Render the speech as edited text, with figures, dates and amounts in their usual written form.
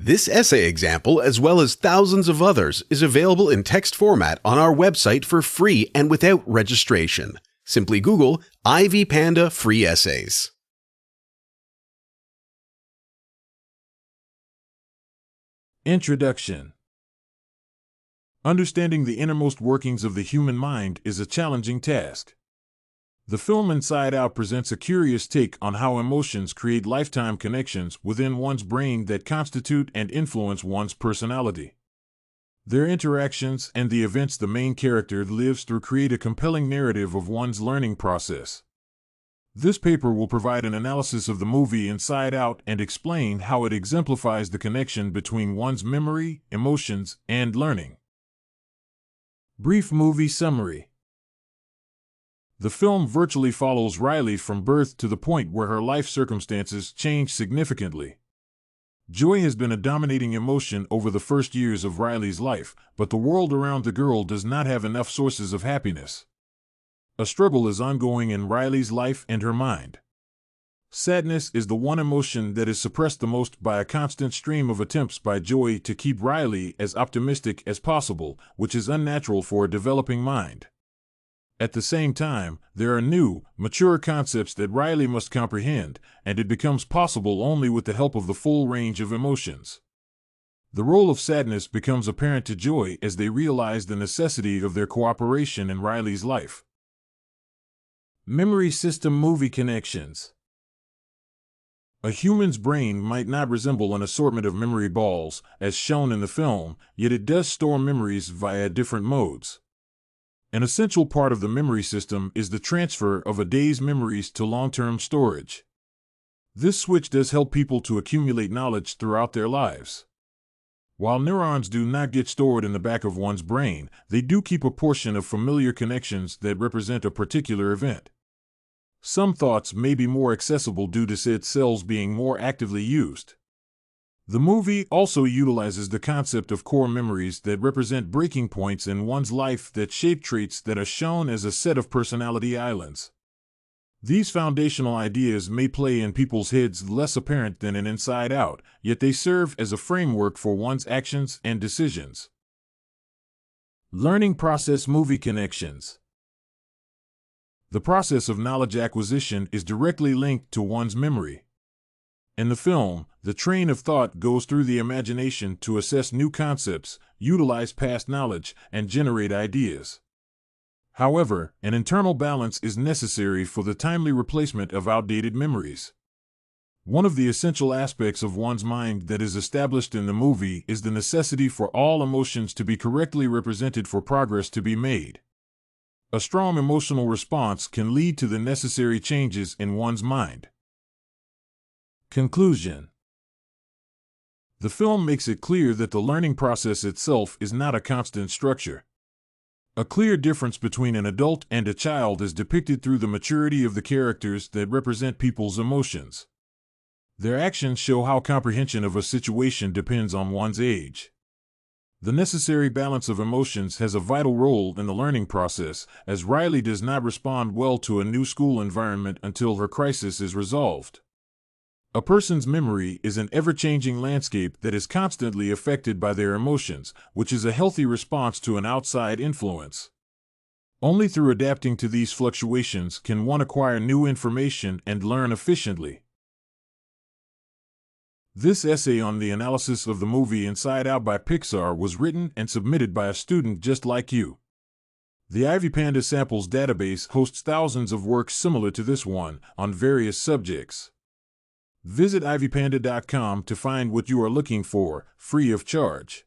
This essay example, as well as thousands of others, is available in text format on our website for free and without registration. Simply Google Ivy Panda Free Essays. Introduction. Understanding the innermost workings of the human mind is a challenging task. The film Inside Out presents a curious take on how emotions create lifetime connections within one's brain that constitute and influence one's personality. Their interactions and the events the main character lives through create a compelling narrative of one's learning process. This paper will provide an analysis of the movie Inside Out and explain how it exemplifies the connection between one's memory, emotions, and learning. Brief movie summary. The film virtually follows Riley from birth to the point where her life circumstances change significantly. Joy has been a dominating emotion over the first years of Riley's life, but the world around the girl does not have enough sources of happiness. A struggle is ongoing in Riley's life and her mind. Sadness is the one emotion that is suppressed the most by a constant stream of attempts by Joy to keep Riley as optimistic as possible, which is unnatural for a developing mind. At the same time, there are new, mature concepts that Riley must comprehend, and it becomes possible only with the help of the full range of emotions. The role of sadness becomes apparent to Joy as they realize the necessity of their cooperation in Riley's life. Memory system movie connections. A human's brain might not resemble an assortment of memory balls, as shown in the film, yet it does store memories via different modes. An essential part of the memory system is the transfer of a day's memories to long-term storage. This switch does help people to accumulate knowledge throughout their lives. While neurons do not get stored in the back of one's brain, they do keep a portion of familiar connections that represent a particular event. Some thoughts may be more accessible due to said cells being more actively used. The movie also utilizes the concept of core memories that represent breaking points in one's life that shape traits that are shown as a set of personality islands. These foundational ideas may play in people's heads less apparent than in Inside Out, yet they serve as a framework for one's actions and decisions. Learning process movie connections. The process of knowledge acquisition is directly linked to one's memory. In the film, the train of thought goes through the imagination to assess new concepts, utilize past knowledge, and generate ideas. However, an internal balance is necessary for the timely replacement of outdated memories. One of the essential aspects of one's mind that is established in the movie is the necessity for all emotions to be correctly represented for progress to be made. A strong emotional response can lead to the necessary changes in one's mind. Conclusion. The film makes it clear that the learning process itself is not a constant structure. A clear difference between an adult and a child is depicted through the maturity of the characters that represent people's emotions. Their actions show how comprehension of a situation depends on one's age. The necessary balance of emotions has a vital role in the learning process, as Riley does not respond well to a new school environment until her crisis is resolved. A person's memory is an ever-changing landscape that is constantly affected by their emotions, which is a healthy response to an outside influence. Only through adapting to these fluctuations can one acquire new information and learn efficiently. This essay on the analysis of the movie Inside Out by Pixar was written and submitted by a student just like you. The Ivy Panda Samples database hosts thousands of works similar to this one on various subjects. Visit ivypanda.com to find what you are looking for, free of charge.